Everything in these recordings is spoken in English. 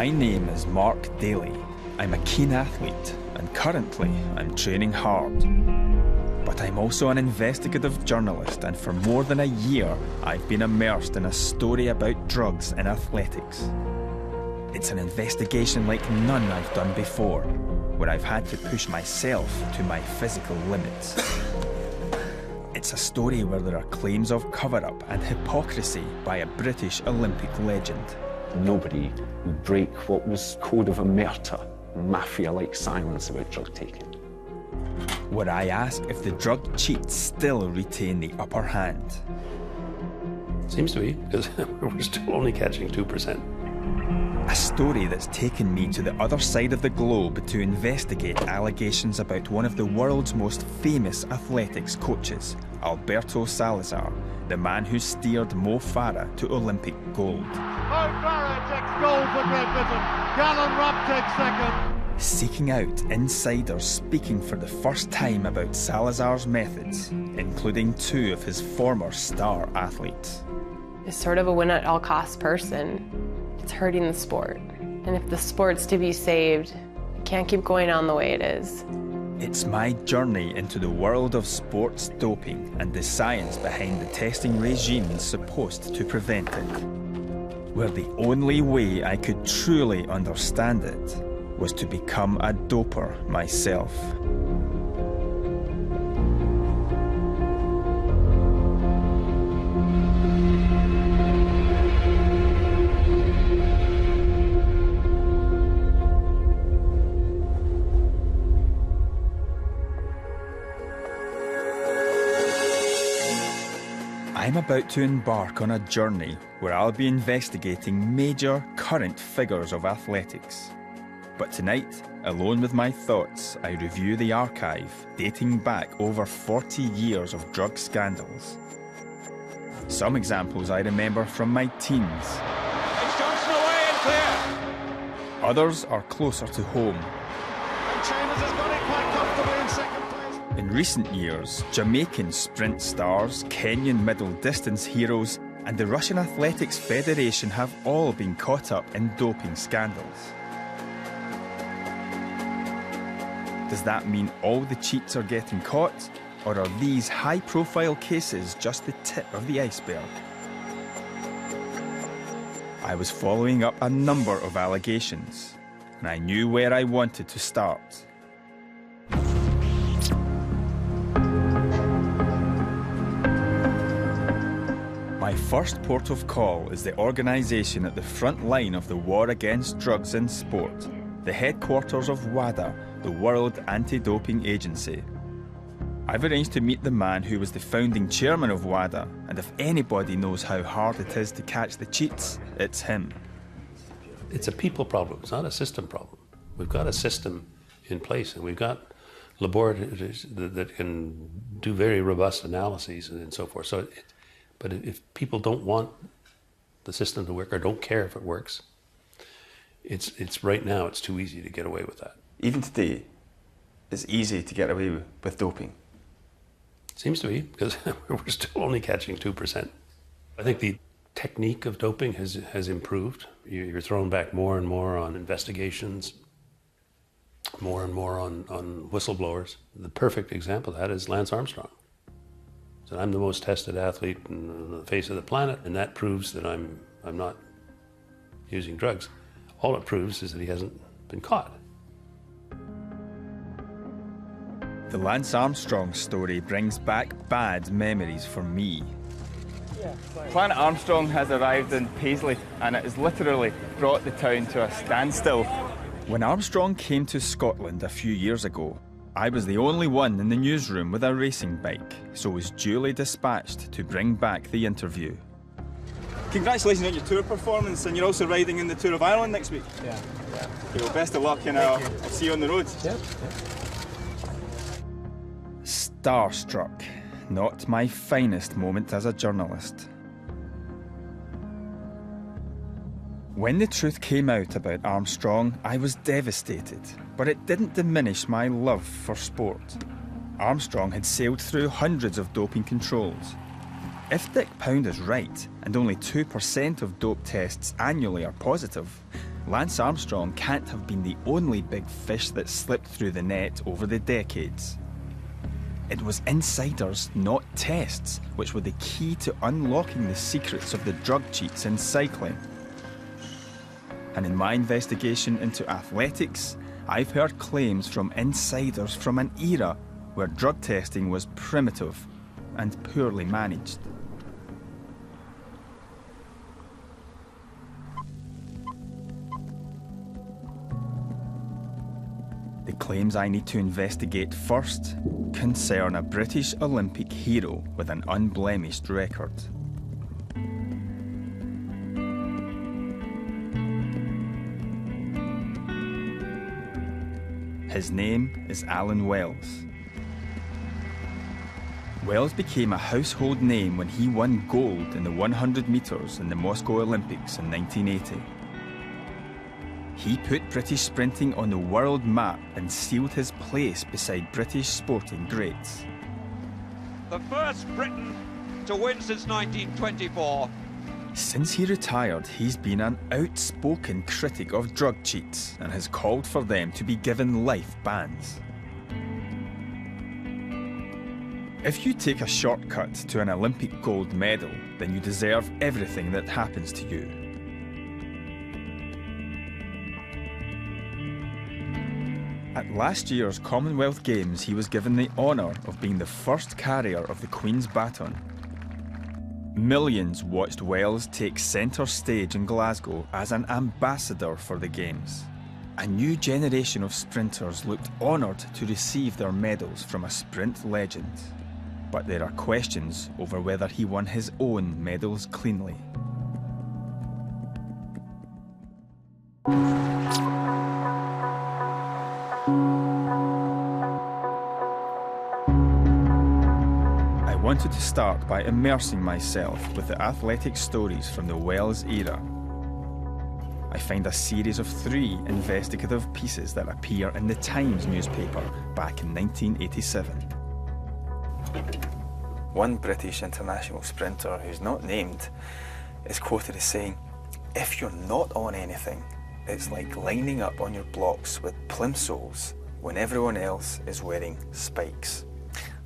My name is Mark Daly. I'm a keen athlete, and currently I'm training hard. But I'm also an investigative journalist, and for more than a year, I've been immersed in a story about drugs in athletics. It's an investigation like none I've done before, where I've had to push myself to my physical limits. It's a story where there are claims of cover-up and hypocrisy by a British Olympic legend. Nobody would break what was code of omerta, mafia-like silence about drug taking. Where I ask if the drug cheats still retain the upper hand. Seems to be, because we're still only catching 2%. A story that's taken me to the other side of the globe to investigate allegations about one of the world's most famous athletics coaches, Alberto Salazar, the man who steered Mo Farah to Olympic gold. Mo Farah takes gold for Great Britain. Gallon Rupp takes second. Seeking out insiders speaking for the first time about Salazar's methods, including two of his former star athletes. He's sort of a win-at-all-costs person. It's hurting the sport. And if the sport's to be saved, it can't keep going on the way it is. It's my journey into the world of sports doping and the science behind the testing regimes supposed to prevent it. Where the only way I could truly understand it was to become a doper myself. I'm about to embark on a journey where I'll be investigating major current figures of athletics. But tonight, alone with my thoughts, I review the archive dating back over 40 years of drug scandals. Some examples I remember from my teens. It's Johnson away and clear. Others are closer to home. And Chambers has got it quite comfortably in second place. In recent years, Jamaican sprint stars, Kenyan middle distance heroes, and the Russian Athletics Federation have all been caught up in doping scandals. Does that mean all the cheats are getting caught, or are these high-profile cases just the tip of the iceberg? I was following up a number of allegations, and I knew where I wanted to start. My first port of call is the organisation at the front line of the war against drugs in sport, the headquarters of WADA, the World Anti-Doping Agency. I've arranged to meet the man who was the founding chairman of WADA, and if anybody knows how hard it is to catch the cheats, it's him. It's a people problem, it's not a system problem. We've got a system in place, and we've got laboratories that can do very robust analyses and so forth. But if people don't want the system to work or don't care if it works, it's right now it's too easy to get away with that. Even today, it's easy to get away with doping. Seems to be, because we're still only catching 2%. I think the technique of doping has improved. You're thrown back more and more on investigations, more and more on whistleblowers. The perfect example of that is Lance Armstrong. So I'm the most tested athlete on the face of the planet, and that proves that I'm not using drugs. All it proves is that he hasn't been caught. The Lance Armstrong story brings back bad memories for me. Planet Armstrong has arrived in Paisley, and it has literally brought the town to a standstill. When Armstrong came to Scotland a few years ago, I was the only one in the newsroom with a racing bike, so was duly dispatched to bring back the interview. Congratulations on your tour performance, and you're also riding in the Tour of Ireland next week. Yeah. Well, best of luck, and I'll see you on the road. Yep. Starstruck, not my finest moment as a journalist. When the truth came out about Armstrong, I was devastated, but it didn't diminish my love for sport. Armstrong had sailed through hundreds of doping controls. If Dick Pound is right, and only 2% of dope tests annually are positive, Lance Armstrong can't have been the only big fish that slipped through the net over the decades. It was insiders, not tests, which were the key to unlocking the secrets of the drug cheats in cycling. And in my investigation into athletics, I've heard claims from insiders from an era where drug testing was primitive and poorly managed. The claims I need to investigate first concern a British Olympic hero with an unblemished record. His name is Alan Wells. Wells became a household name when he won gold in the 100 metres in the Moscow Olympics in 1980. He put British sprinting on the world map and sealed his place beside British sporting greats. The first Briton to win since 1924. Since he retired, he's been an outspoken critic of drug cheats and has called for them to be given life bans. If you take a shortcut to an Olympic gold medal, then you deserve everything that happens to you. At last year's Commonwealth Games, he was given the honour of being the first carrier of the Queen's baton. Millions watched Wells take centre stage in Glasgow as an ambassador for the Games. A new generation of sprinters looked honoured to receive their medals from a sprint legend. But there are questions over whether he won his own medals cleanly. I wanted to start by immersing myself with the athletic stories from the Wells era. I find a series of 3 investigative pieces that appear in the Times newspaper back in 1987. One British international sprinter who's not named is quoted as saying, "If you're not on anything, it's like lining up on your blocks with plimsolls when everyone else is wearing spikes."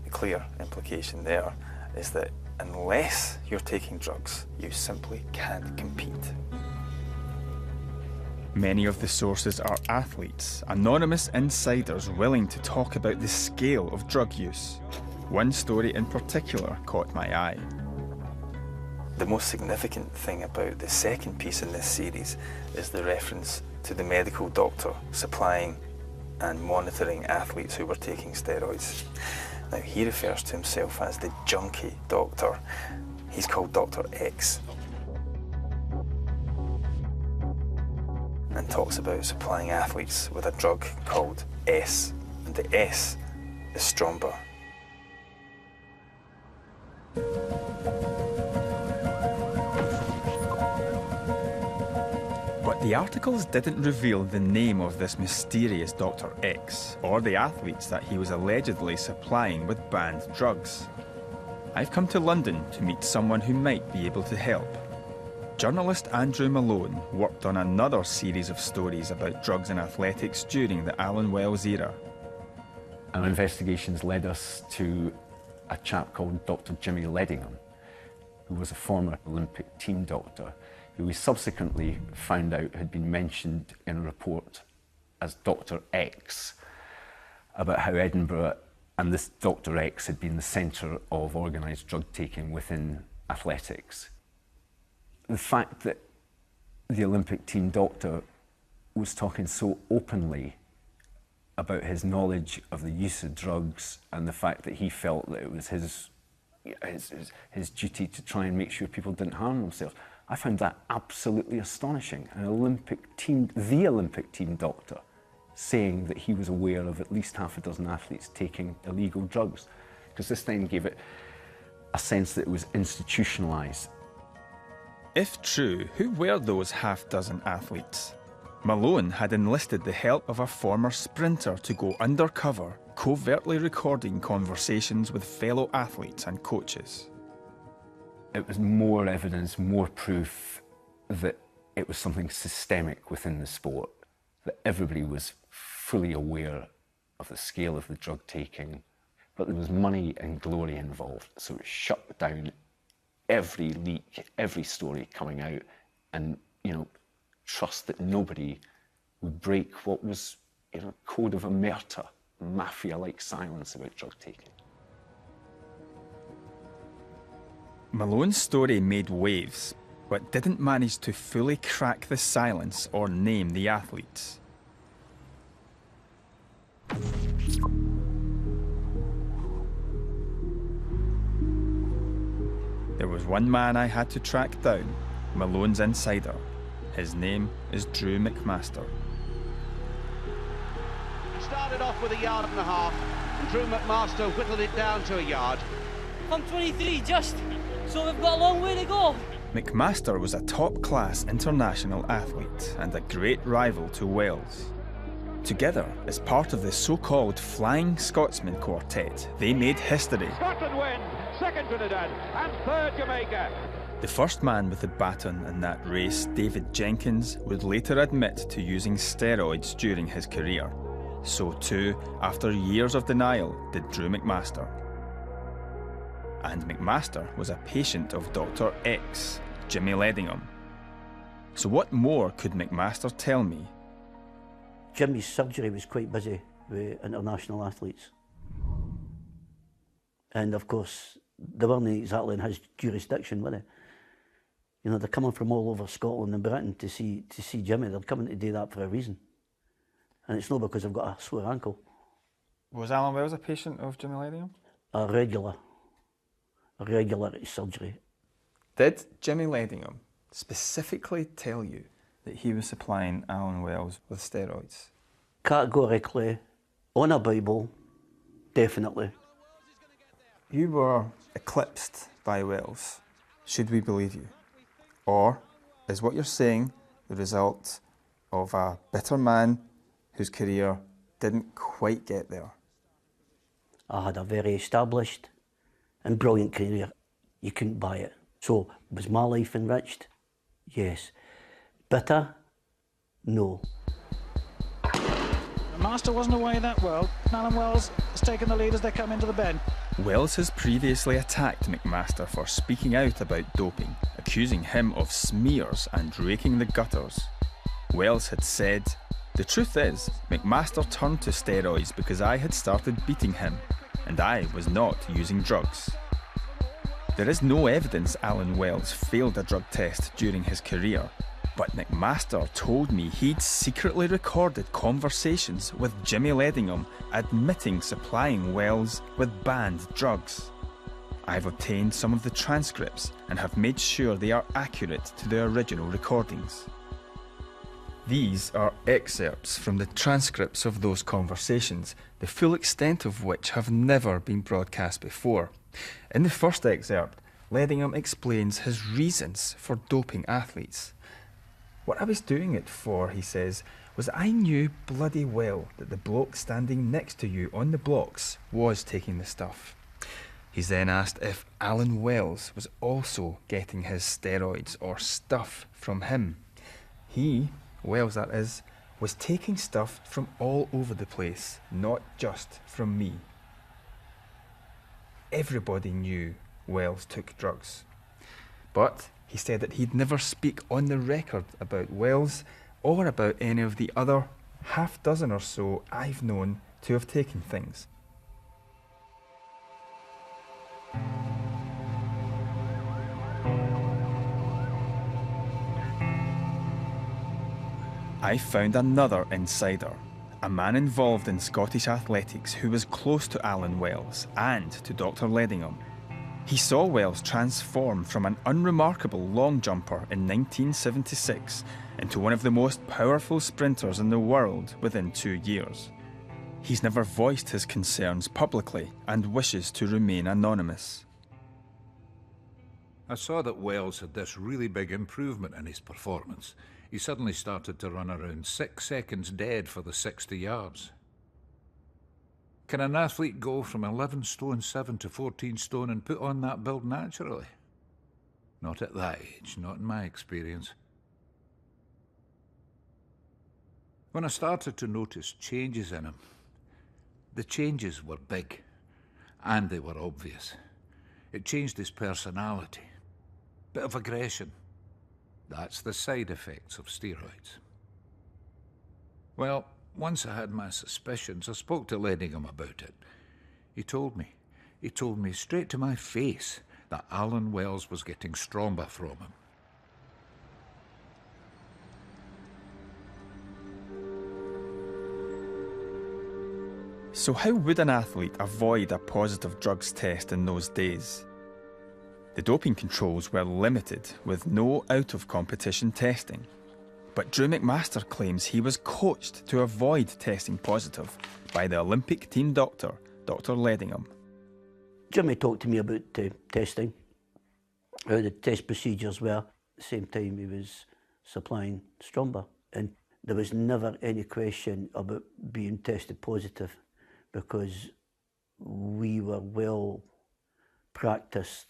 The clear implication there is that unless you're taking drugs, you simply can't compete. Many of the sources are athletes, anonymous insiders willing to talk about the scale of drug use. One story in particular caught my eye. The most significant thing about the second piece in this series is the reference to the medical doctor supplying and monitoring athletes who were taking steroids. Now, he refers to himself as the junkie doctor. He's called Dr. X. And talks about supplying athletes with a drug called S. And the S is Stromba. But the articles didn't reveal the name of this mysterious Dr. X or the athletes that he was allegedly supplying with banned drugs. I've come to London to meet someone who might be able to help. Journalist Andrew Malone worked on another series of stories about drugs and athletics during the Alan Wells era. Our investigations led us to a chap called Dr. Jimmy Leddingham, who was a former Olympic team doctor, who we subsequently found out had been mentioned in a report as Dr. X, about how Edinburgh and this Dr. X had been the centre of organised drug taking within athletics. The fact that the Olympic team doctor was talking so openly about his knowledge of the use of drugs and the fact that he felt that it was his duty to try and make sure people didn't harm themselves, I found that absolutely astonishing. The Olympic team doctor saying that he was aware of at least half a dozen athletes taking illegal drugs, because this then gave it a sense that it was institutionalised. If true, who were those half-dozen athletes? Malone had enlisted the help of a former sprinter to go undercover, covertly recording conversations with fellow athletes and coaches. It was more evidence, more proof that it was something systemic within the sport, that everybody was fully aware of the scale of the drug taking, but there was money and glory involved, so it shut down every leak, every story coming out, and, you know, trust that nobody would break what was, you know, code of omerta, mafia-like silence about drug taking. Malone's story made waves, but didn't manage to fully crack the silence or name the athletes. There was one man I had to track down, Malone's insider. His name is Drew McMaster. He started off with 1.5 yards, and Drew McMaster whittled it down to 1 yard. I'm 23 just, so we've got a long way to go. McMaster was a top-class international athlete and a great rival to Wales. Together, as part of the so-called Flying Scotsman Quartet, they made history. Scotland win, second Trinidad, and third Jamaica. The first man with the baton in that race, David Jenkins, would later admit to using steroids during his career. So too, after years of denial, did Drew McMaster. And McMaster was a patient of Dr. X, Jimmy Ledingham. So what more could McMaster tell me? Jimmy's surgery was quite busy with international athletes. And of course, they weren't exactly in his jurisdiction, were they? You know, they're coming from all over Scotland and Britain to see Jimmy. They're coming to do that for a reason. And it's not because they've got a sore ankle. Was Alan Wells a patient of Jimmy Ledingham? A regular at his surgery. Did Jimmy Ledingham specifically tell you that he was supplying Alan Wells with steroids? Categorically, on a Bible, definitely. You were eclipsed by Wells. Should we believe you? Or is what you're saying the result of a bitter man whose career didn't quite get there? I had a very established and brilliant career. You couldn't buy it. So, was my life enriched? Yes. Bitter? No. The master wasn't away that well. Alan Wells has taken the lead as they come into the bend. Wells has previously attacked McMaster for speaking out about doping, accusing him of smears and raking the gutters. Wells had said, "The truth is, McMaster turned to steroids because I had started beating him, and I was not using drugs." There is no evidence Alan Wells failed a drug test during his career, but McMaster told me he'd secretly recorded conversations with Jimmy Ledingham admitting supplying Wells with banned drugs. I've obtained some of the transcripts and have made sure they are accurate to the original recordings. These are excerpts from the transcripts of those conversations, the full extent of which have never been broadcast before. In the first excerpt, Ledingham explains his reasons for doping athletes. "What I was doing it for," he says, "was I knew bloody well that the bloke standing next to you on the blocks was taking the stuff." He's then asked if Alan Wells was also getting his steroids or stuff from him. He, Wells that is, was taking stuff from all over the place, not just from me. Everybody knew Wells took drugs. But he said that he'd never speak on the record about Wells or about any of the other half dozen or so I've known to have taken things. I found another insider, a man involved in Scottish athletics who was close to Alan Wells and to Dr. Ledingham. He saw Wells transform from an unremarkable long jumper in 1976 into one of the most powerful sprinters in the world within 2 years. He's never voiced his concerns publicly and wishes to remain anonymous. I saw that Wells had this really big improvement in his performance. He suddenly started to run around 6 seconds dead for the 60 yards. Can an athlete go from 11 stone 7 to 14 stone and put on that build naturally? Not at that age, not in my experience. When I started to notice changes in him, the changes were big, and they were obvious. It changed his personality. Bit of aggression. That's the side effects of steroids. Well, once I had my suspicions, I spoke to Ledingham about it. He told me straight to my face that Alan Wells was getting stronger from him. So how would an athlete avoid a positive drugs test in those days? The doping controls were limited, with no out-of-competition testing. But Drew McMaster claims he was coached to avoid testing positive by the Olympic team doctor, Dr. Ledingham. Jimmy talked to me about testing, how the test procedures were. At the same time he was supplying Stromba, and there was never any question about being tested positive, because we were well practiced.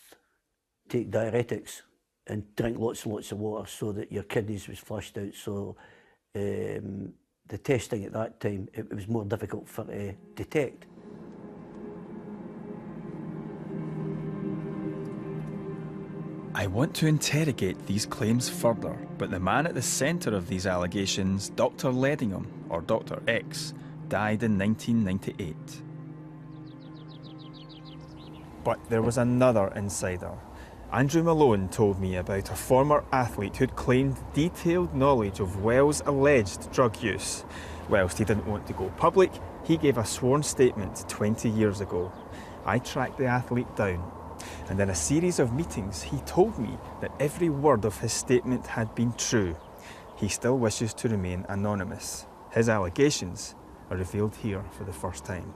Take diuretics and drink lots and lots of water so that your kidneys was flushed out. So the testing at that time, it was more difficult for detect. I want to interrogate these claims further, but the man at the centre of these allegations, Dr. Ledingham, or Dr. X, died in 1998. But there was another insider. Andrew Malone told me about a former athlete who'd claimed detailed knowledge of Wells' alleged drug use. Whilst he didn't want to go public, he gave a sworn statement 20 years ago. I tracked the athlete down, and in a series of meetings he told me that every word of his statement had been true. He still wishes to remain anonymous. His allegations are revealed here for the first time.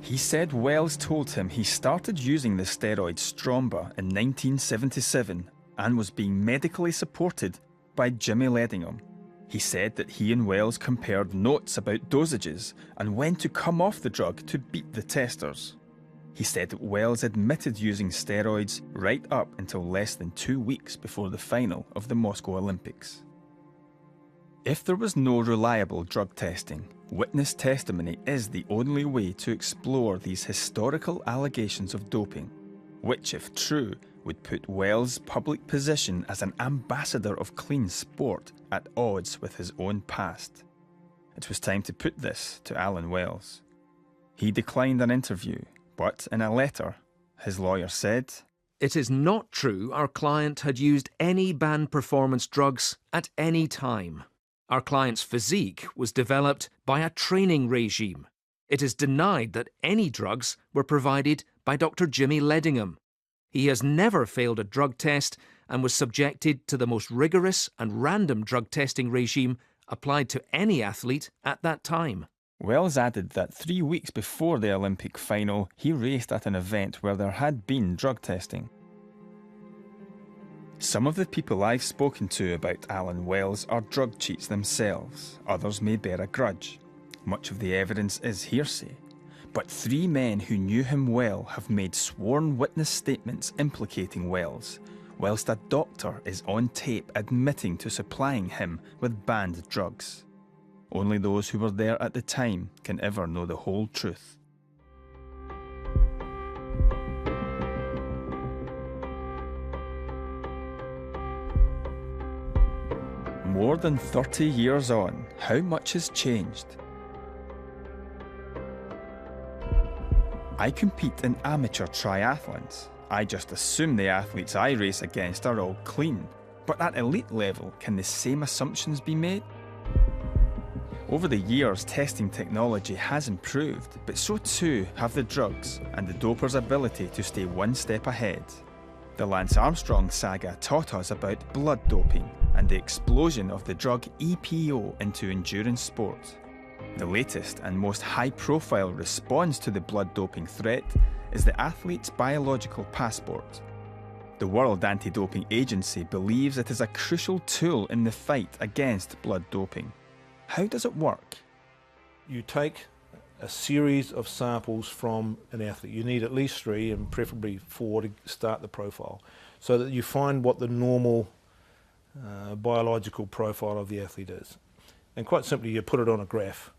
He said Wells told him he started using the steroid Stromba in 1977 and was being medically supported by Jimmy Ledingham. He said that he and Wells compared notes about dosages and when to come off the drug to beat the testers. He said that Wells admitted using steroids right up until less than 2 weeks before the final of the Moscow Olympics. If there was no reliable drug testing, witness testimony is the only way to explore these historical allegations of doping, which, if true, would put Wells' public position as an ambassador of clean sport at odds with his own past. It was time to put this to Alan Wells. He declined an interview, but in a letter, his lawyer said, "It is not true our client had used any banned performance drugs at any time. Our client's physique was developed by a training regime. It is denied that any drugs were provided by Dr. Jimmy Ledingham. He has never failed a drug test and was subjected to the most rigorous and random drug testing regime applied to any athlete at that time." Wells added that 3 weeks before the Olympic final, he raced at an event where there had been drug testing. Some of the people I've spoken to about Alan Wells are drug cheats themselves. Others may bear a grudge. Much of the evidence is hearsay. But 3 men who knew him well have made sworn witness statements implicating Wells, whilst a doctor is on tape admitting to supplying him with banned drugs. Only those who were there at the time can ever know the whole truth. More than 30 years on, how much has changed? I compete in amateur triathlons. I just assume the athletes I race against are all clean. But at elite level, can the same assumptions be made? Over the years, testing technology has improved, but so too have the drugs and the dopers' ability to stay one step ahead. The Lance Armstrong saga taught us about blood doping and the explosion of the drug EPO into endurance sport. The latest and most high-profile response to the blood doping threat is the athlete's biological passport. The World Anti-Doping Agency believes it is a crucial tool in the fight against blood doping. How does it work? You take a series of samples from an athlete. You need at least 3 and preferably 4 to start the profile, so that you find what the normal biological profile of the athlete is. And quite simply, you put it on a graph.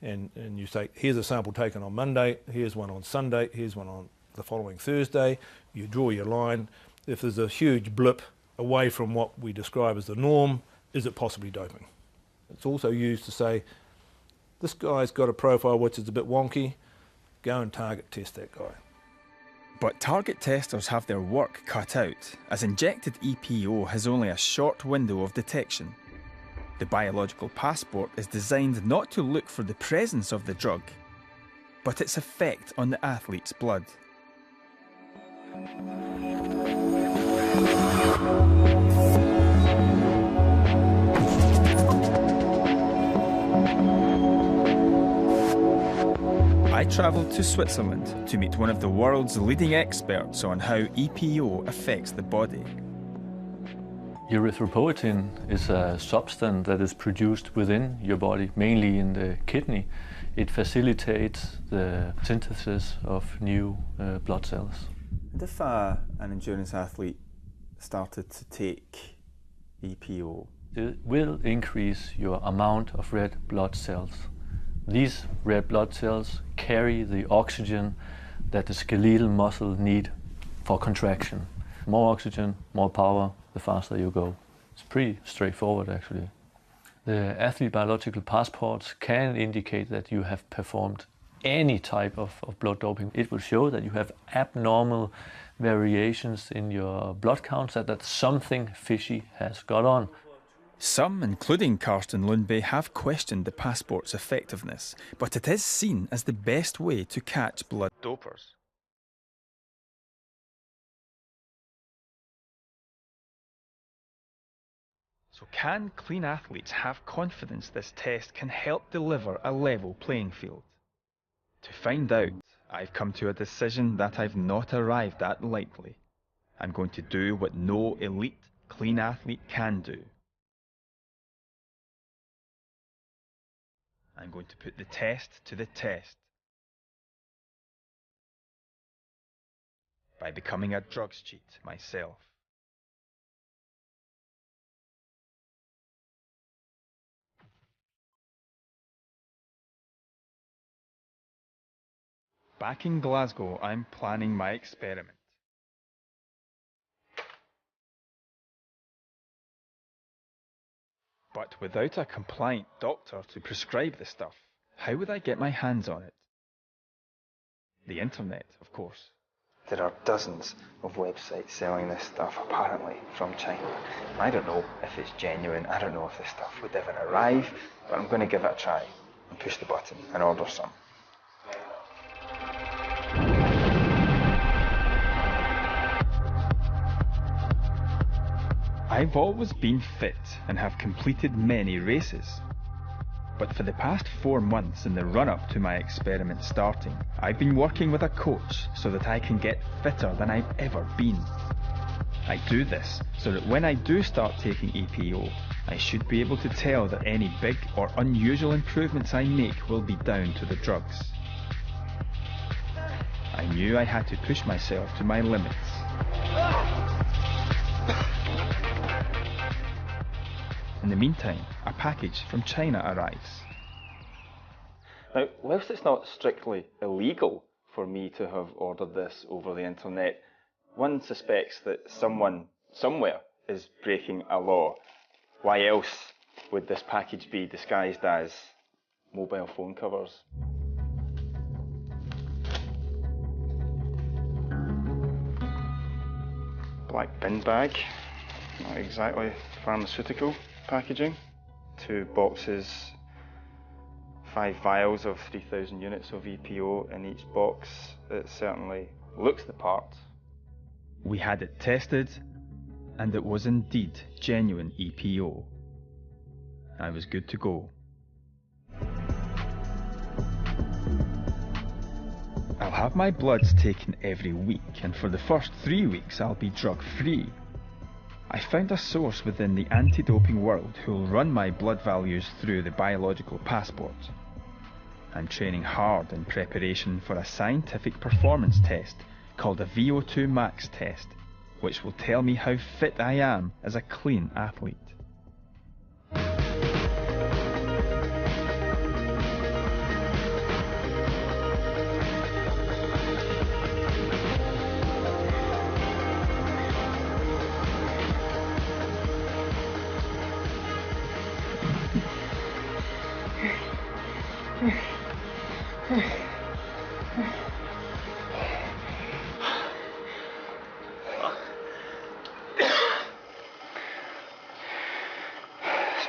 And you say, here's a sample taken on Monday, here's one on Sunday, here's one on the following Thursday. You draw your line. If there's a huge blip away from what we describe as the norm, is it possibly doping? It's also used to say, this guy's got a profile which is a bit wonky, go and target test that guy. But target testers have their work cut out, as injected EPO has only a short window of detection. The biological passport is designed not to look for the presence of the drug, but its effect on the athlete's blood. I travelled to Switzerland to meet one of the world's leading experts on how EPO affects the body. Erythropoietin is a substance that is produced within your body, mainly in the kidney. It facilitates the synthesis of new blood cells. And if an endurance athlete started to take EPO? It will increase your amount of red blood cells. These red blood cells carry the oxygen that the skeletal muscle need for contraction. More oxygen, more power, the faster you go. It's pretty straightforward, actually. The athlete biological passports can indicate that you have performed any type of blood doping. It will show that you have abnormal variations in your blood counts, that something fishy has got on. Some, including Karsten Lundby, have questioned the passport's effectiveness, but it is seen as the best way to catch blood dopers. So can clean athletes have confidence this test can help deliver a level playing field? To find out, I've come to a decision that I've not arrived at lightly. I'm going to do what no elite clean athlete can do. I'm going to put the test to the test by becoming a drugs cheat myself. Back in Glasgow, I'm planning my experiment. But without a compliant doctor to prescribe the stuff, how would I get my hands on it? The internet, of course. There are dozens of websites selling this stuff, apparently, from China. I don't know if it's genuine, I don't know if this stuff would ever arrive, but I'm going to give it a try and push the button and order some. I've always been fit and have completed many races. But for the past 4 months in the run-up to my experiment starting, I've been working with a coach so that I can get fitter than I've ever been. I do this so that when I do start taking EPO, I should be able to tell that any big or unusual improvements I make will be down to the drugs. I knew I had to push myself to my limits. In the meantime, a package from China arrives. Now, whilst it's not strictly illegal for me to have ordered this over the internet, one suspects that someone, somewhere, is breaking a law. Why else would this package be disguised as mobile phone covers? Black bin bag, not exactly pharmaceutical packaging. 2 boxes, 5 vials of 3,000 units of EPO in each box. It certainly looks the part. We had it tested, and it was indeed genuine EPO. I was good to go. I'll have my bloods taken every week, and for the first 3 weeks I'll be drug-free. I found a source within the anti-doping world who'll run my blood values through the biological passport. I'm training hard in preparation for a scientific performance test called a VO2 max test, which will tell me how fit I am as a clean athlete.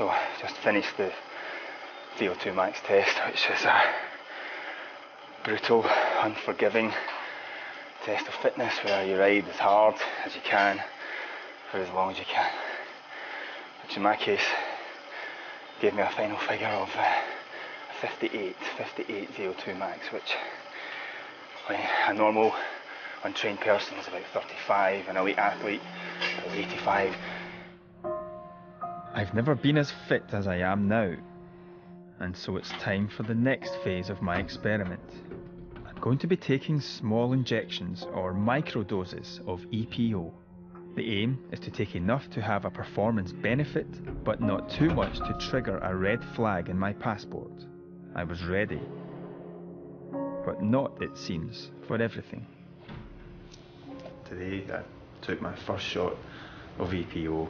So I just finished the VO2 max test, which is a brutal, unforgiving test of fitness where you ride as hard as you can for as long as you can, which in my case gave me a final figure of 58 VO2 max, which a normal untrained person is about 35, an elite athlete about 85. I've never been as fit as I am now, and so it's time for the next phase of my experiment. I'm going to be taking small injections or microdoses of EPO. The aim is to take enough to have a performance benefit, but not too much to trigger a red flag in my passport. I was ready, but not, it seems, for everything. Today I took my first shot of EPO,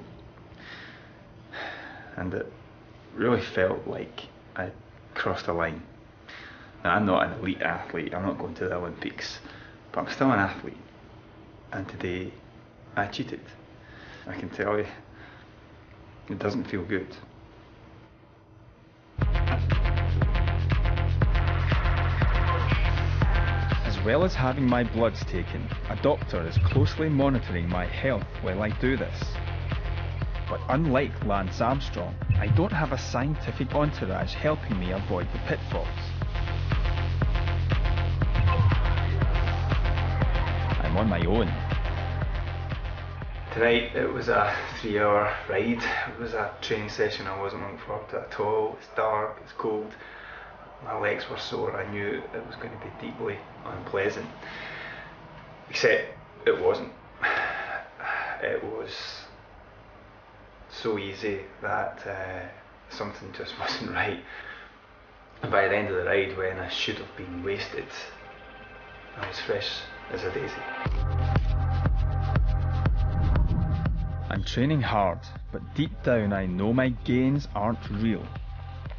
and it really felt like I crossed a line. Now, I'm not an elite athlete, I'm not going to the Olympics, but I'm still an athlete, and today I cheated. I can tell you, it doesn't feel good. As well as having my bloods taken, a doctor is closely monitoring my health while I do this. But unlike Lance Armstrong, I don't have a scientific entourage helping me avoid the pitfalls. I'm on my own. Tonight it was a 3-hour ride. It was a training session I wasn't looking forward to at all. It's dark, it's cold, my legs were sore. I knew it was going to be deeply unpleasant. Except it wasn't. It was so easy that something just wasn't right. And by the end of the ride, when I should have been wasted, I was fresh as a daisy. I'm training hard, but deep down I know my gains aren't real.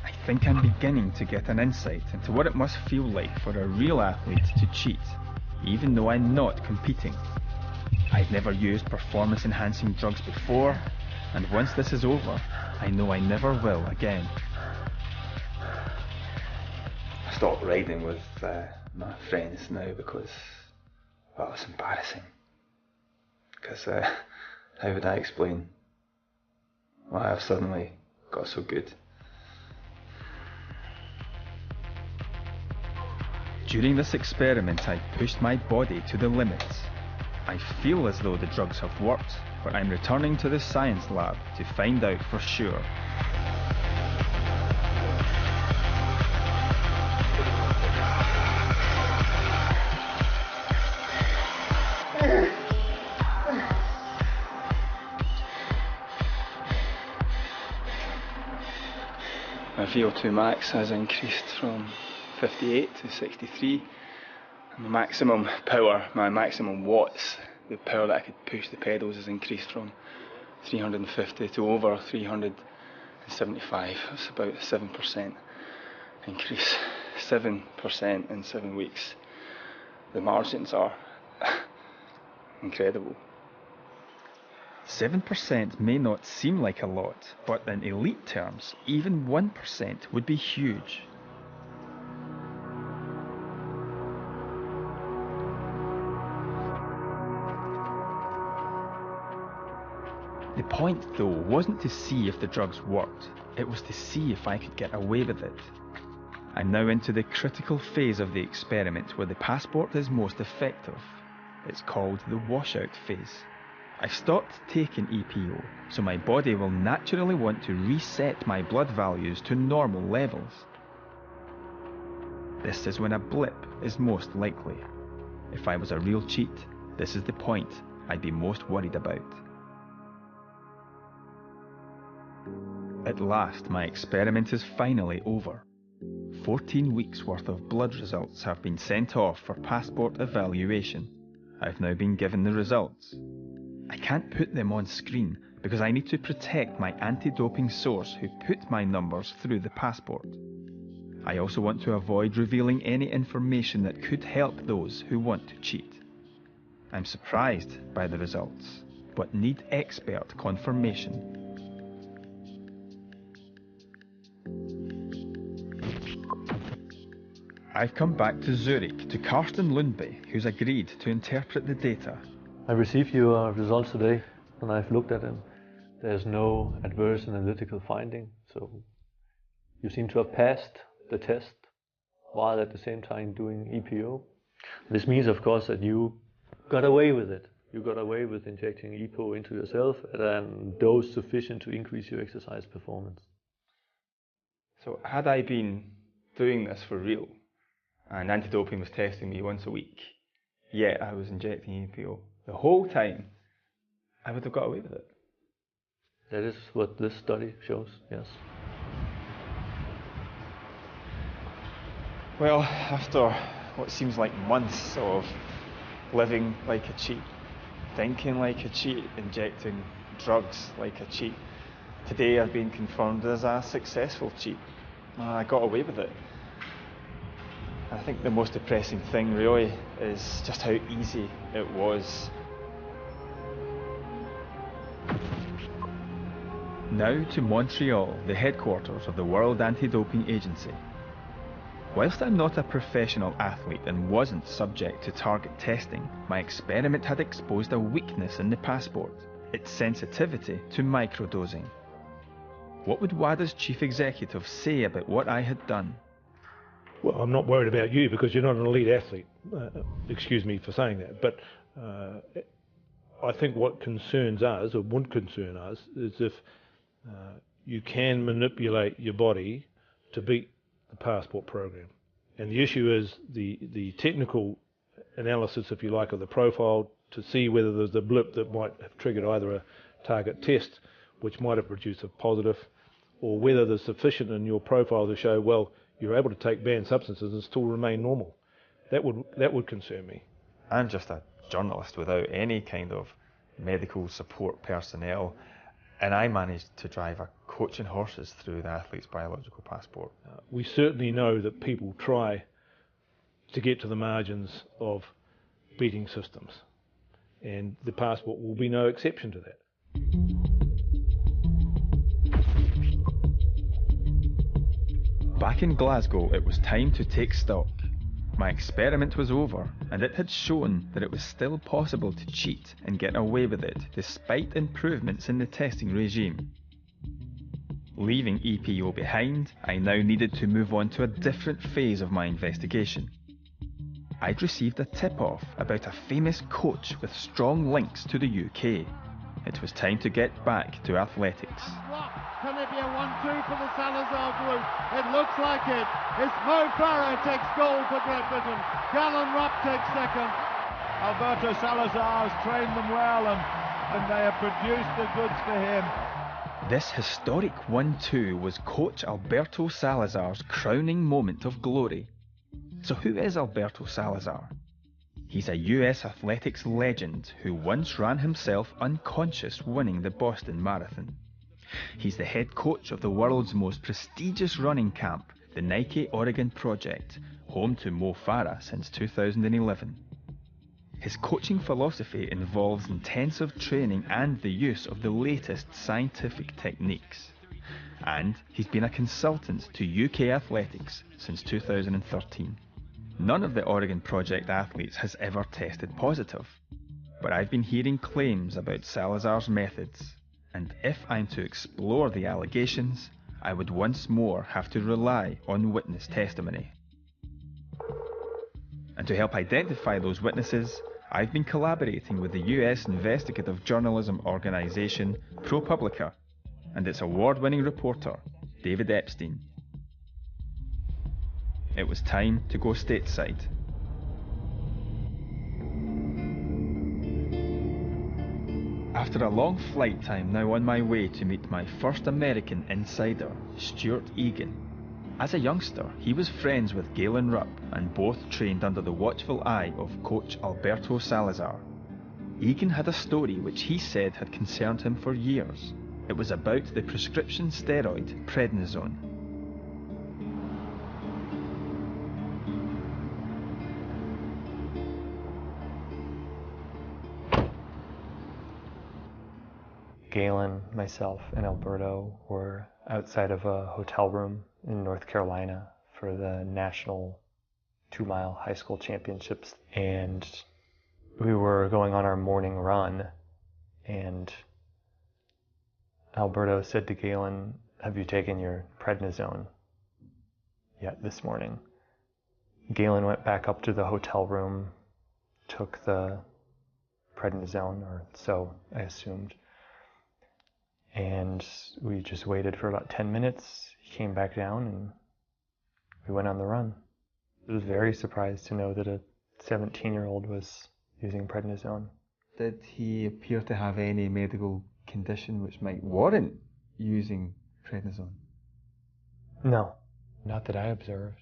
I think I'm beginning to get an insight into what it must feel like for a real athlete to cheat, even though I'm not competing. I've never used performance-enhancing drugs before, and once this is over, I know I never will again. I stopped riding with my friends now because, well, it's embarrassing. Because how would I explain why I've suddenly got so good? During this experiment, I pushed my body to the limits. I feel as though the drugs have worked, but I'm returning to the science lab to find out for sure. My VO2 max has increased from 58 to 63, and the maximum power, my maximum watts, the power that I could push the pedals has increased from 350 to over 375. That's about a 7% increase. 7% in 7 weeks. The margins are incredible. 7% may not seem like a lot, but in elite terms, even 1% would be huge. The point, though, wasn't to see if the drugs worked, it was to see if I could get away with it. I'm now into the critical phase of the experiment where the passport is most effective. It's called the washout phase. I've stopped taking EPO, so my body will naturally want to reset my blood values to normal levels. This is when a blip is most likely. If I was a real cheat, this is the point I'd be most worried about. At last, my experiment is finally over. 14 weeks worth of blood results have been sent off for passport evaluation. I've now been given the results. I can't put them on screen because I need to protect my anti-doping source who put my numbers through the passport. I also want to avoid revealing any information that could help those who want to cheat. I'm surprised by the results, but need expert confirmation. I've come back to Zurich to Karsten Lundby, who's agreed to interpret the data. I received your results today and I've looked at them. There's no adverse analytical finding, so you seem to have passed the test while at the same time doing EPO. This means, of course, that you got away with it. You got away with injecting EPO into yourself at a dose sufficient to increase your exercise performance. So had I been doing this for real, and anti-doping was testing me once a week, yet I was injecting EPO the whole time, I would have got away with it. That is what this study shows, yes. Well, after what seems like months of living like a cheat, thinking like a cheat, injecting drugs like a cheat, today I've been confirmed as a successful cheat. I got away with it. I think the most depressing thing really is just how easy it was. Now to Montreal, the headquarters of the World Anti-Doping Agency. Whilst I'm not a professional athlete and wasn't subject to target testing, my experiment had exposed a weakness in the passport, its sensitivity to microdosing. What would WADA's chief executive say about what I had done? Well, I'm not worried about you because you're not an elite athlete. Excuse me for saying that, but I think what concerns us, or would concern us, is if you can manipulate your body to beat the passport program. And the issue is the technical analysis, if you like, of the profile to see whether there's a blip that might have triggered either a target test, which might have produced a positive, or whether there's sufficient in your profile to show, well, you're able to take banned substances and still remain normal. That would concern me. I'm just a journalist without any kind of medical support personnel, and I managed to drive a coaching horses through the athlete's biological passport. We certainly know that people try to get to the margins of beating systems, and the passport will be no exception to that. Back in Glasgow, it was time to take stock. My experiment was over, and it had shown that it was still possible to cheat and get away with it despite improvements in the testing regime. Leaving EPO behind, I now needed to move on to a different phase of my investigation. I'd received a tip-off about a famous coach with strong links to the UK. It was time to get back to athletics. Can it be a 1-2 for the Salazar group? It looks like it. It's Mo Farah takes gold for Great Britain. Gallon Rupp takes second. Alberto Salazar has trained them well and they have produced the goods for him. This historic 1-2 was coach Alberto Salazar's crowning moment of glory. So who is Alberto Salazar? He's a US athletics legend who once ran himself unconscious winning the Boston Marathon. He's the head coach of the world's most prestigious running camp, the Nike Oregon Project, home to Mo Farah since 2011. His coaching philosophy involves intensive training and the use of the latest scientific techniques. And he's been a consultant to UK athletics since 2013. None of the Oregon Project athletes has ever tested positive, but I've been hearing claims about Salazar's methods, and if I'm to explore the allegations, I would once more have to rely on witness testimony. And to help identify those witnesses, I've been collaborating with the US investigative journalism organisation ProPublica and its award-winning reporter, David Epstein. It was time to go stateside. After a long flight, I'm now on my way to meet my first American insider, Stuart Egan. As a youngster, he was friends with Galen Rupp and both trained under the watchful eye of coach Alberto Salazar. Egan had a story which he said had concerned him for years. It was about the prescription steroid prednisone. Galen, myself, and Alberto were outside of a hotel room in North Carolina for the national 2-mile high school championships, and we were going on our morning run, and Alberto said to Galen, "Have you taken your prednisone yet this morning?" Galen went back up to the hotel room, took the prednisone, or so I assumed, and we just waited for about 10 minutes. He came back down and we went on the run. I was very surprised to know that a 17-year-old was using prednisone. Did he appear to have any medical condition which might warrant using prednisone? No, not that I observed.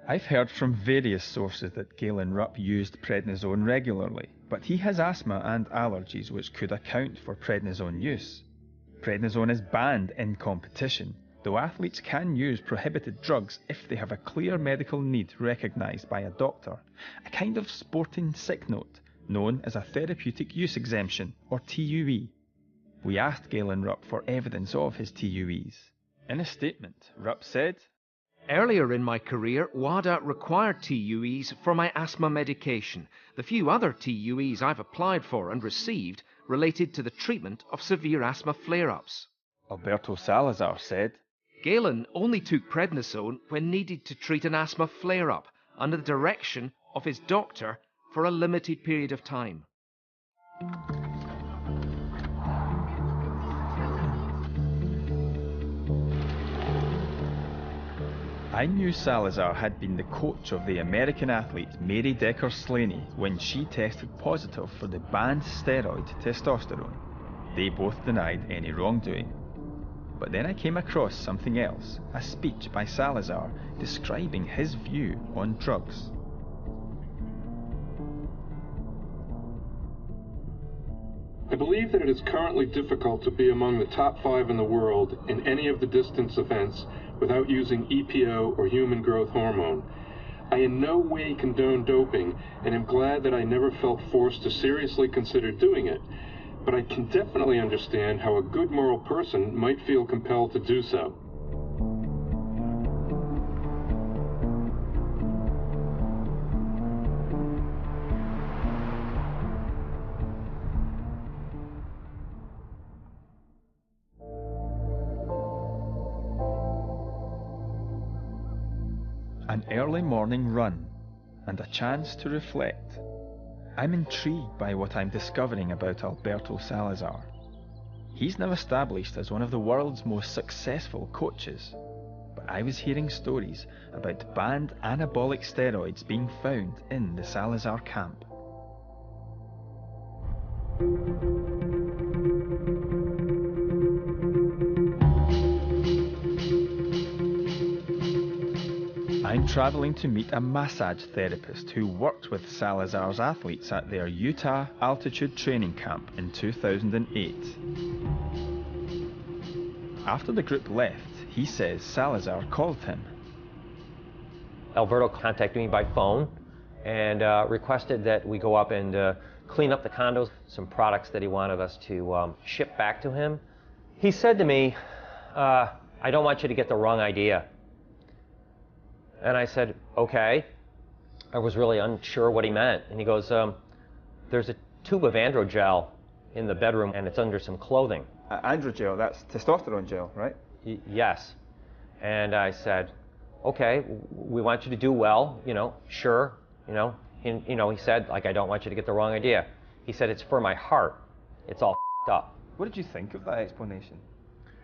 I've heard from various sources that Galen Rupp used prednisone regularly, but he has asthma and allergies which could account for prednisone use. Prednisone is banned in competition, though athletes can use prohibited drugs if they have a clear medical need recognised by a doctor, a kind of sporting sick note known as a therapeutic use exemption, or TUE. We asked Galen Rupp for evidence of his TUEs. In a statement, Rupp said, "Earlier in my career, WADA required TUEs for my asthma medication. The few other TUEs I've applied for and received related to the treatment of severe asthma flare-ups." Alberto Salazar said, "Galen only took prednisone when needed to treat an asthma flare-up under the direction of his doctor for a limited period of time." I knew Salazar had been the coach of the American athlete Mary Decker-Slaney when she tested positive for the banned steroid testosterone. They both denied any wrongdoing. But then I came across something else, a speech by Salazar describing his view on drugs. I believe that it is currently difficult to be among the top 5 in the world in any of the distance events without using EPO or human growth hormone. I in no way condone doping and am glad that I never felt forced to seriously consider doing it, but I can definitely understand how a good moral person might feel compelled to do so. An early morning run, and a chance to reflect. I'm intrigued by what I'm discovering about Alberto Salazar. He's now established as one of the world's most successful coaches, but I was hearing stories about banned anabolic steroids being found in the Salazar camp. I'm travelling to meet a massage therapist who worked with Salazar's athletes at their Utah altitude training camp in 2008. After the group left, he says Salazar called him. Alberto contacted me by phone and requested that we go up and clean up the condos, some products that he wanted us to ship back to him. He said to me, "I don't want you to get the wrong idea." And I said, "Okay." I was really unsure what he meant. And he goes, "There's a tube of androgel in the bedroom and it's under some clothing." Androgel, that's testosterone gel, right? Yes. And I said, "Okay, we want you to do well, sure." He said, like, "I don't want you to get the wrong idea." He said, "It's for my heart. It's all f***ed up." What did you think of that explanation?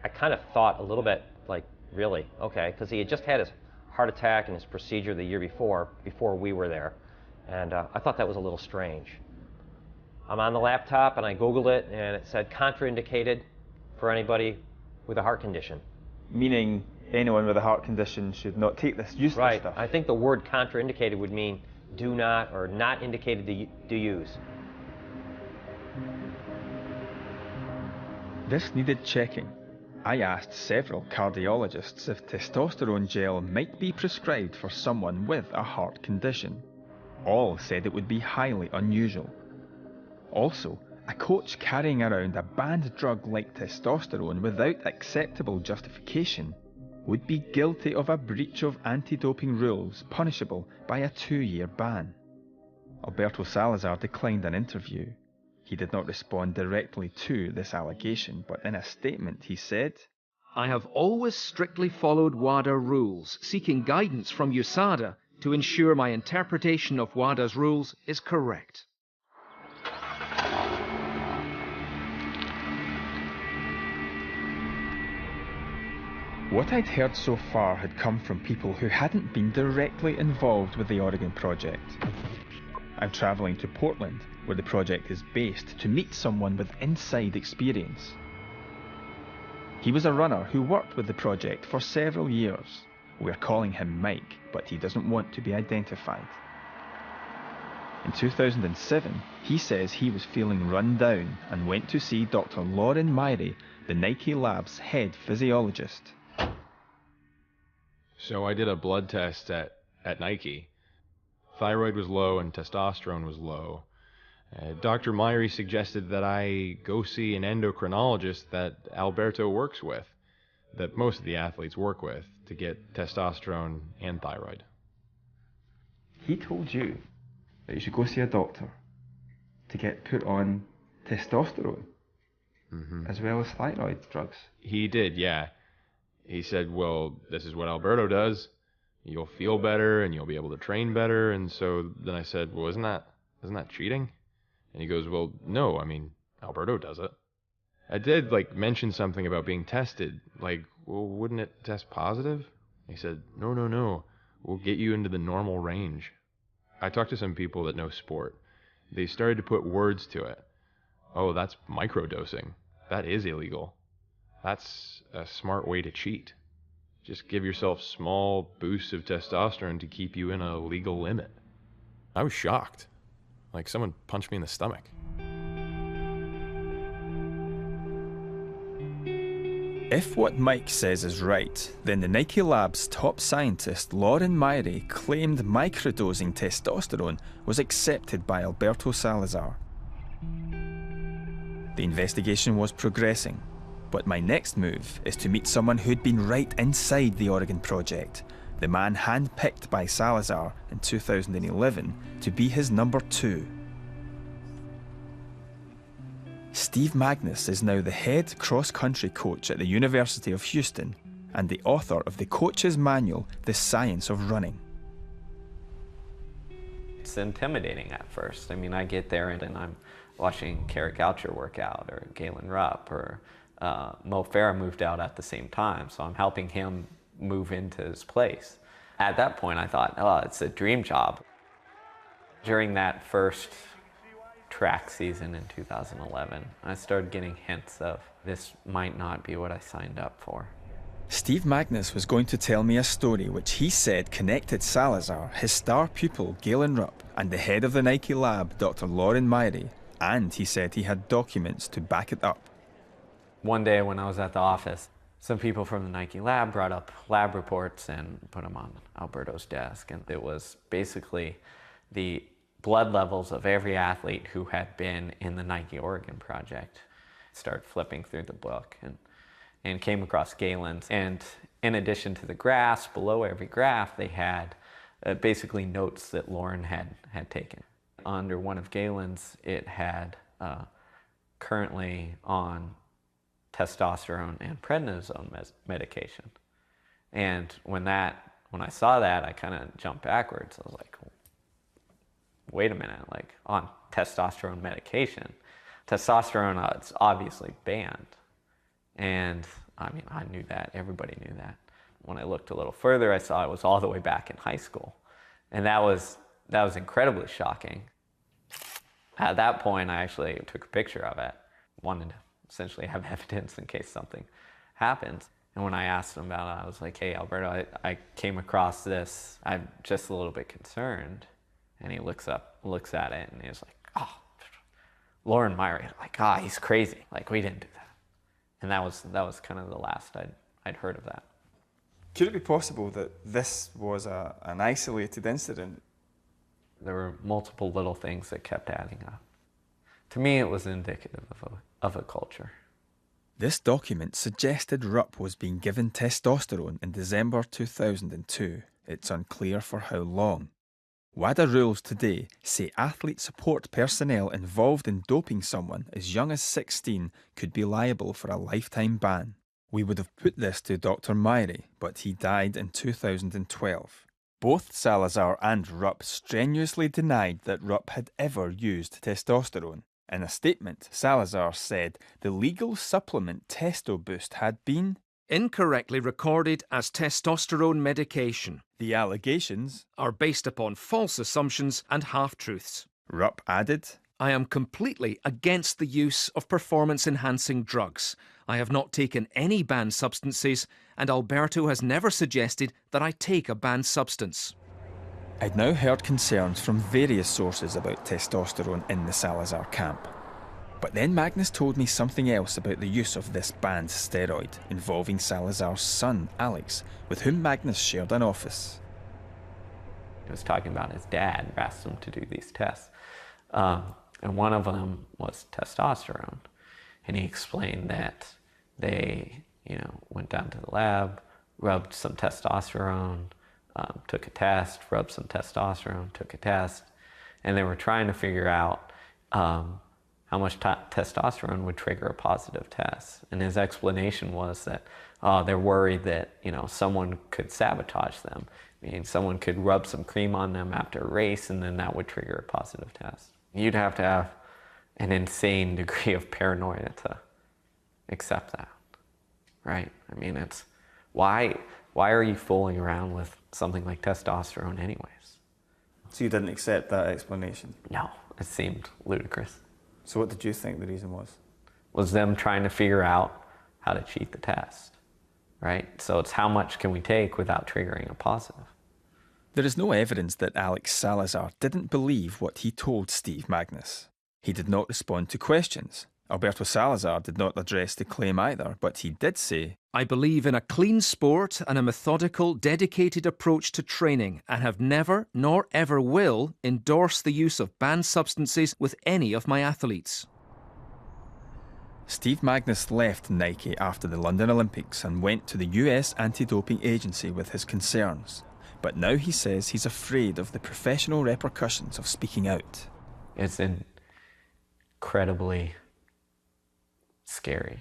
I kind of thought a little bit, like, really? Okay, because he had just had his heart attack and his procedure the year before we were there. And I thought that was a little strange. I'm on the laptop and I Googled it and it said contraindicated for anybody with a heart condition. Meaning anyone with a heart condition should not take this useless stuff. I think the word contraindicated would mean do not or not indicated to use. This needed checking. I asked several cardiologists if testosterone gel might be prescribed for someone with a heart condition. All said it would be highly unusual. Also, a coach carrying around a banned drug like testosterone without acceptable justification would be guilty of a breach of anti-doping rules punishable by a 2-year ban. Alberto Salazar declined an interview. He did not respond directly to this allegation, but in a statement he said, I have always strictly followed WADA rules, seeking guidance from USADA to ensure my interpretation of WADA's rules is correct. What I'd heard so far had come from people who hadn't been directly involved with the Oregon project. I'm travelling to Portland, where the project is based, to meet someone with inside experience. He was a runner who worked with the project for several years. We're calling him Mike, but he doesn't want to be identified. In 2007, he says he was feeling run down and went to see Dr. Lauren Myrie, the Nike Labs head physiologist. So I did a blood test at Nike. Thyroid was low and testosterone was low. Dr. Myrie suggested that I go see an endocrinologist that Alberto works with, that most of the athletes work with, to get testosterone and thyroid. He told you that you should go see a doctor to get put on testosterone, as well as thyroid drugs. He did, yeah. He said, well, this is what Alberto does. You'll feel better and you'll be able to train better. And so then I said, well, isn't that cheating? And he goes, well, no, I mean, Alberto does it. I did mention something about being tested. Well, wouldn't it test positive? He said, no, we'll get you into the normal range. I talked to some people that know sport. They started to put words to it. Oh, that's microdosing. That is illegal. That's a smart way to cheat. Just give yourself small boosts of testosterone to keep you in a legal limit. I was shocked. Like someone punched me in the stomach. If what Mike says is right, then the Nike Labs top scientist Lauren Myrie claimed microdosing testosterone was accepted by Alberto Salazar. The investigation was progressing, but my next move is to meet someone who'd been right inside the Oregon project, the man handpicked by Salazar in 2011 to be his number 2. Steve Magnus is now the head cross-country coach at the University of Houston and the author of the coach's manual, The Science of Running. It's intimidating at first. I mean, I get there and I'm watching Carrick Goucher work out, or Galen Rupp, or Mo Farah moved out at the same time, so I'm helping him move into his place. At that point, I thought, oh, it's a dream job. During that first track season in 2011, I started getting hints of this might not be what I signed up for. Steve Magnus was going to tell me a story which he said connected Salazar, his star pupil Galen Rupp, and the head of the Nike Lab, Dr. Lauren Myrie, and he said he had documents to back it up. One day when I was at the office, some people from the Nike Lab brought up lab reports and put them on Alberto's desk, and it was basically the blood levels of every athlete who had been in the Nike Oregon project. Started flipping through the book and came across Galen's. And in addition to the graphs, below every graph, they had basically notes that Lauren had taken. Under one of Galen's, it had currently on testosterone and prednisone medication. And when I saw that, I kind of jumped backwards. I was like, wait a minute, like on testosterone medication. Testosterone, it's obviously banned. And I mean, I knew that, everybody knew that. When I looked a little further, I saw it was all the way back in high school. And that was incredibly shocking. At that point, I actually took a picture of it, wanted to essentially have evidence in case something happens. And when I asked him about it, I was like, hey, Alberto, I came across this. I'm just a little bit concerned. And he looks at it, and he's like, oh, Lauren Myrie, like, he's crazy. Like, we didn't do that. And that was kind of the last I'd heard of that. Could it be possible that this was an isolated incident? There were multiple little things that kept adding up. To me, it was indicative of a culture. This document suggested Rupp was being given testosterone in December 2002. It's unclear for how long. WADA rules today say athlete support personnel involved in doping someone as young as 16 could be liable for a lifetime ban. We would have put this to Dr. Myrie, but he died in 2012. Both Salazar and Rupp strenuously denied that Rupp had ever used testosterone. In a statement, Salazar said the legal supplement Testo Boost had been incorrectly recorded as testosterone medication. The allegations are based upon false assumptions and half-truths. Rupp added, I am completely against the use of performance-enhancing drugs. I have not taken any banned substances, and Alberto has never suggested that I take a banned substance. I'd now heard concerns from various sources about testosterone in the Salazar camp. But then Magnus told me something else about the use of this banned steroid involving Salazar's son, Alex, with whom Magnus shared an office. He was talking about his dad who asked him to do these tests. And one of them was testosterone. And he explained that they, went down to the lab, rubbed some testosterone, took a test, rubbed some testosterone, took a test, and they were trying to figure out how much testosterone would trigger a positive test. And his explanation was that they're worried that someone could sabotage them. I mean, someone could rub some cream on them after a race, and then that would trigger a positive test. You'd have to have an insane degree of paranoia to accept that, right? I mean, it's why are you fooling around with something like testosterone anyways? So you didn't accept that explanation? No, it seemed ludicrous. So what did you think the reason was? Was them trying to figure out how to cheat the test, right? So it's how much can we take without triggering a positive? There is no evidence that Alex Salazar didn't believe what he told Steve Magnus. He did not respond to questions. Alberto Salazar did not address the claim either, but he did say, I believe in a clean sport and a methodical, dedicated approach to training and have never, nor ever will, endorse the use of banned substances with any of my athletes. Steve Magnus left Nike after the London Olympics and went to the US anti-doping agency with his concerns. But now he says he's afraid of the professional repercussions of speaking out. It's incredibly scary.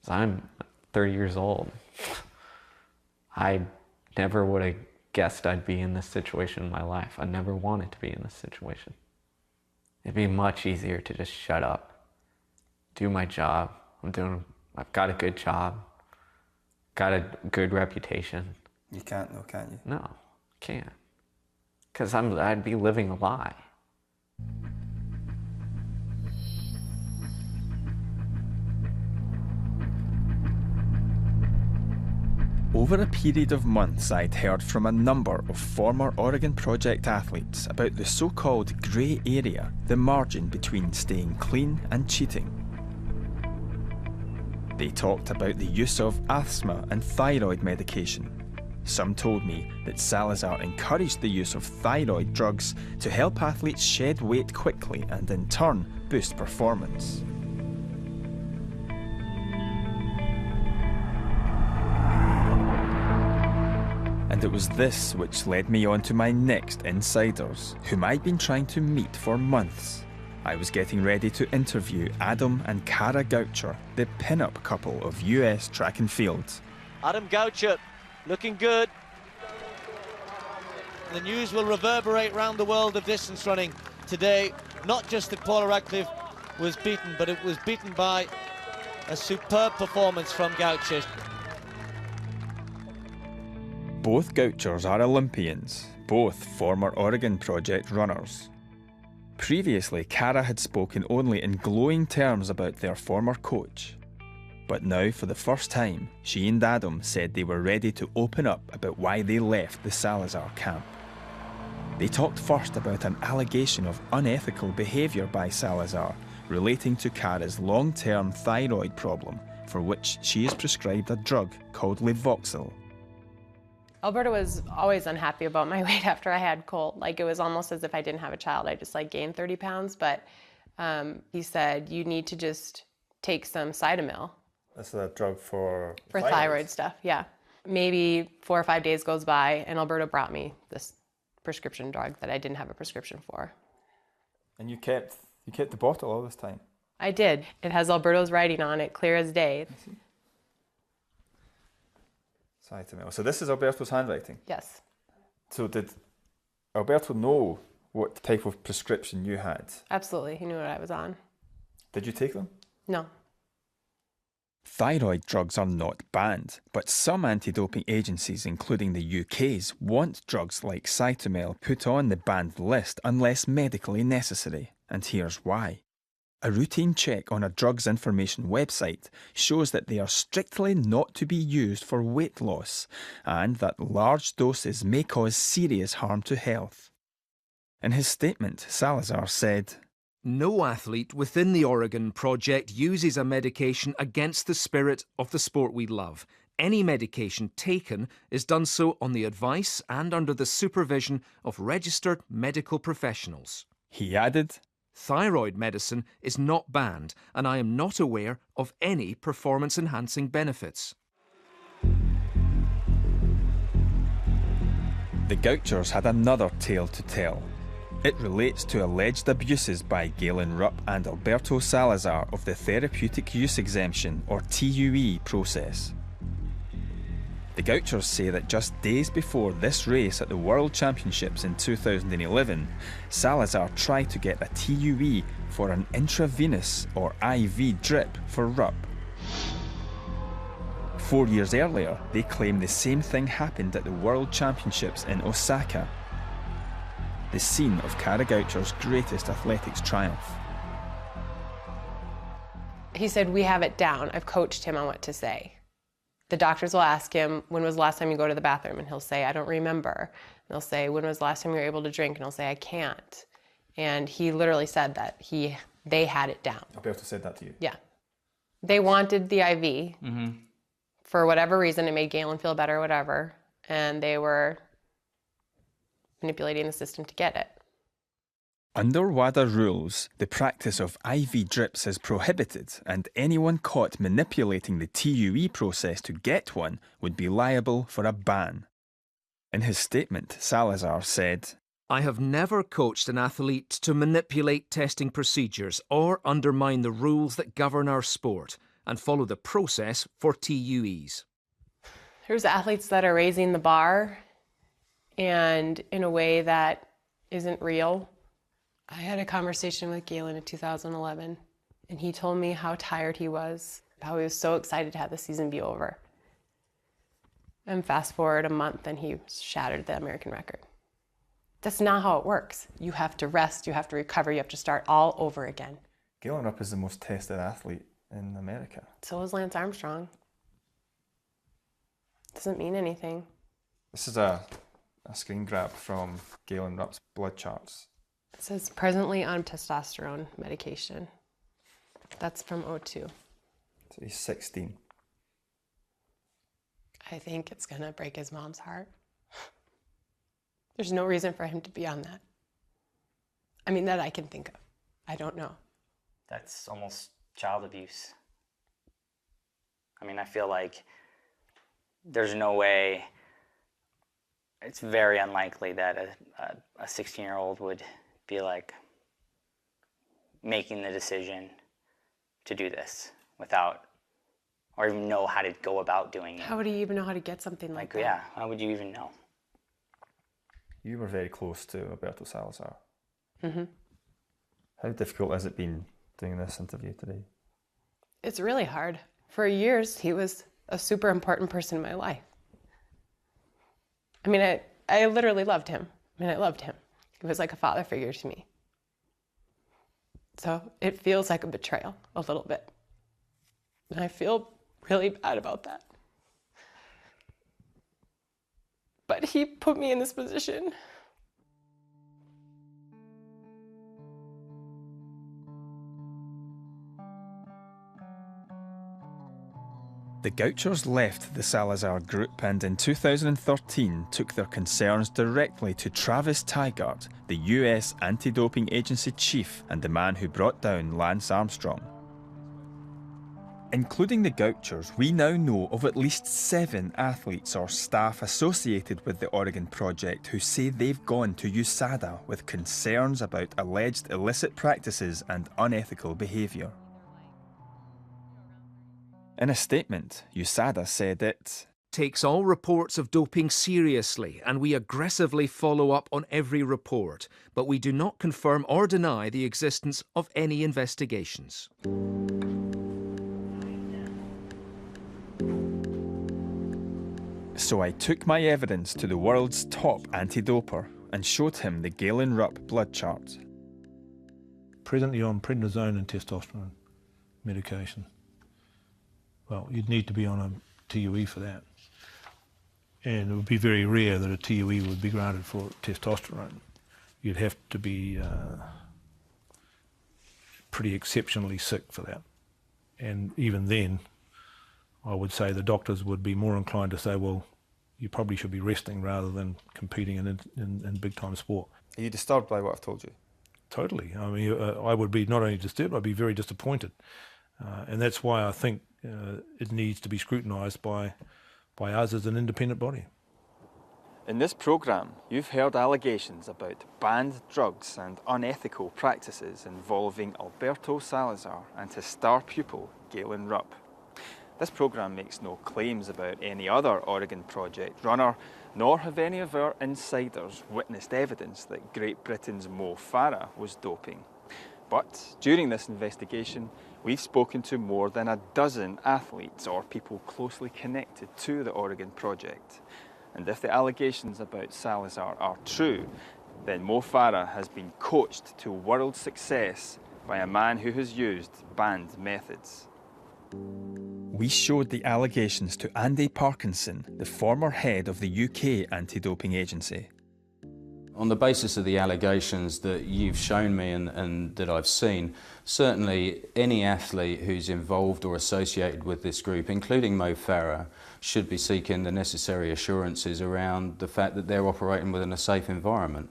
I'm 30 years old. I never would have guessed I'd be in this situation in my life. I never wanted to be in this situation. It'd be much easier to just shut up, do my job. I've got a good job, got a good reputation. You can't though, can you? No, can't. Because I'd be living a lie. Over a period of months, I'd heard from a number of former Oregon Project athletes about the so-called grey area, the margin between staying clean and cheating. They talked about the use of asthma and thyroid medication. Some told me that Salazar encouraged the use of thyroid drugs to help athletes shed weight quickly and in turn boost performance. And it was this which led me on to my next insiders, whom I'd been trying to meet for months. I was getting ready to interview Adam and Kara Goucher, the pin-up couple of US track and field. Adam Goucher, looking good. The news will reverberate around the world of distance running today. Not just that Paula Radcliffe was beaten, but it was beaten by a superb performance from Goucher. Both Gouchers are Olympians, both former Oregon Project runners. Previously, Kara had spoken only in glowing terms about their former coach. But now, for the first time, she and Adam said they were ready to open up about why they left the Salazar camp. They talked first about an allegation of unethical behaviour by Salazar relating to Kara's long-term thyroid problem, for which she is prescribed a drug called Levoxil. Alberto was always unhappy about my weight after I had Colt. Like, it was almost as if I didn't have a child. I just gained 30 pounds, but he said, you need to just take some Cytomel This is a drug for thyroid stuff, yeah. Maybe 4 or 5 days goes by and Alberto brought me this prescription drug that I didn't have a prescription for. And you kept the bottle all this time? I did. It has Alberto's writing on it, clear as day. Cytomel. So this is Alberto's handwriting? Yes. So did Alberto know what type of prescription you had? Absolutely, he knew what I was on. Did you take them? No. Thyroid drugs are not banned, but some anti-doping agencies, including the UK's, want drugs like Cytomel put on the banned list unless medically necessary. And here's why. A routine check on a drugs information website shows that they are strictly not to be used for weight loss, and that large doses may cause serious harm to health. In his statement, Salazar said, "No athlete within the Oregon Project uses a medication against the spirit of the sport we love. Any medication taken is done so on the advice and under the supervision of registered medical professionals." He added, "Thyroid medicine is not banned, and I am not aware of any performance-enhancing benefits." The Gouchers had another tale to tell. It relates to alleged abuses by Galen Rupp and Alberto Salazar of the Therapeutic Use Exemption, or TUE, process. The Gouchers say that just days before this race at the World Championships in 2011, Salazar tried to get a TUE for an intravenous or IV drip for Rupp. 4 years earlier, they claim the same thing happened at the World Championships in Osaka, the scene of Cara Goucher's greatest athletics triumph. He said, "We have it down. I've coached him on what to say." The doctors will ask him, "When was the last time you go to the bathroom?" And he'll say, "I don't remember." And they'll say, "When was the last time you were able to drink?" And he'll say, "I can't." And he literally said that they had it down. Alberto said that to you? Yeah. They wanted the IV. For whatever reason. It made Galen feel better or whatever. And they were manipulating the system to get it. Under WADA rules, the practice of IV drips is prohibited, and anyone caught manipulating the TUE process to get one would be liable for a ban. In his statement, Salazar said, "I have never coached an athlete to manipulate testing procedures or undermine the rules that govern our sport and follow the process for TUEs." There's athletes that are raising the bar and in a way that isn't real. I had a conversation with Galen in 2011, and he told me how tired he was, how he was so excited to have the season be over. And fast forward a month, and he shattered the American record. That's not how it works. You have to rest, you have to recover, you have to start all over again. Galen Rupp is the most tested athlete in America. So is Lance Armstrong. Doesn't mean anything. This is a screen grab from Galen Rupp's blood charts. It says presently on testosterone medication. That's from 02. So he's 16. I think it's gonna break his mom's heart. There's no reason for him to be on that. I mean, that I can think of. I don't know. That's almost child abuse. I mean, I feel like there's no way, it's very unlikely that a 16-year-old would be like making the decision to do this without, or even know how to go about doing it. How would he even know how to get something like that? Yeah, how would you even know? You were very close to Alberto Salazar. Mm-hmm. How difficult has it been doing this interview today? It's really hard. For years, he was a super important person in my life. I mean, I literally loved him. I mean, I loved him. He was like a father figure to me. So it feels like a betrayal, a little bit. And I feel really bad about that. But he put me in this position. The Gouchers left the Salazar group and in 2013 took their concerns directly to Travis Tygart, the US anti-doping agency chief and the man who brought down Lance Armstrong. Including the Gouchers, we now know of at least 7 athletes or staff associated with the Oregon Project who say they've gone to USADA with concerns about alleged illicit practices and unethical behaviour. In a statement, USADA said it takes all reports of doping seriously, and we aggressively follow up on every report, but we do not confirm or deny the existence of any investigations. So I took my evidence to the world's top anti-doper and showed him the Galen Rupp blood chart. Presently on prednisone and testosterone medication. Well, you'd need to be on a TUE for that. And it would be very rare that a TUE would be granted for testosterone. You'd have to be pretty exceptionally sick for that. And even then, I would say the doctors would be more inclined to say, well, you probably should be resting rather than competing in big-time sport. Are you disturbed by what I've told you? Totally. I mean, I would be not only disturbed, I'd be very disappointed. And that's why I think it needs to be scrutinised by us as an independent body. In this programme, you've heard allegations about banned drugs and unethical practices involving Alberto Salazar and his star pupil, Galen Rupp. This programme makes no claims about any other Oregon Project runner, nor have any of our insiders witnessed evidence that Great Britain's Mo Farah was doping. But during this investigation, we've spoken to more than a dozen athletes or people closely connected to the Oregon Project. And if the allegations about Salazar are true, then Mo Farah has been coached to world success by a man who has used banned methods. We showed the allegations to Andy Parkinson, the former head of the UK anti-doping agency. On the basis of the allegations that you've shown me and that I've seen, certainly any athlete who's involved or associated with this group, including Mo Farah, should be seeking the necessary assurances around the fact that they're operating within a safe environment.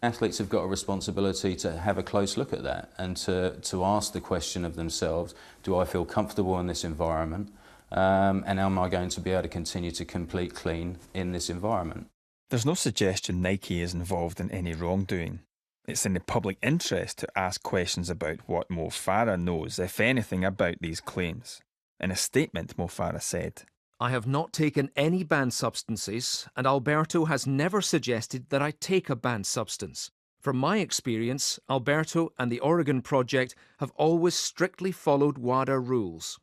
Athletes have got a responsibility to have a close look at that and to ask the question of themselves, do I feel comfortable in this environment, and am I going to be able to continue to compete clean in this environment? There's no suggestion Nike is involved in any wrongdoing. It's in the public interest to ask questions about what Mo Farah knows, if anything, about these claims. In a statement, Mo Farah said, I have not taken any banned substances, and Alberto has never suggested that I take a banned substance. From my experience, Alberto and the Oregon Project have always strictly followed WADA rules.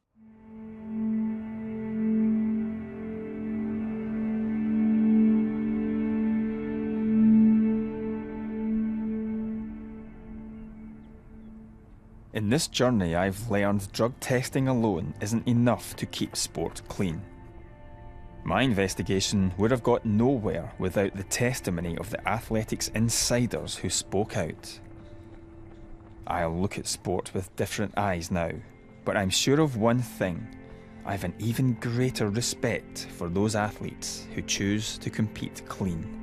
In this journey, I've learned drug testing alone isn't enough to keep sport clean. My investigation would have got nowhere without the testimony of the athletics insiders who spoke out. I'll look at sport with different eyes now, but I'm sure of one thing: I've an even greater respect for those athletes who choose to compete clean.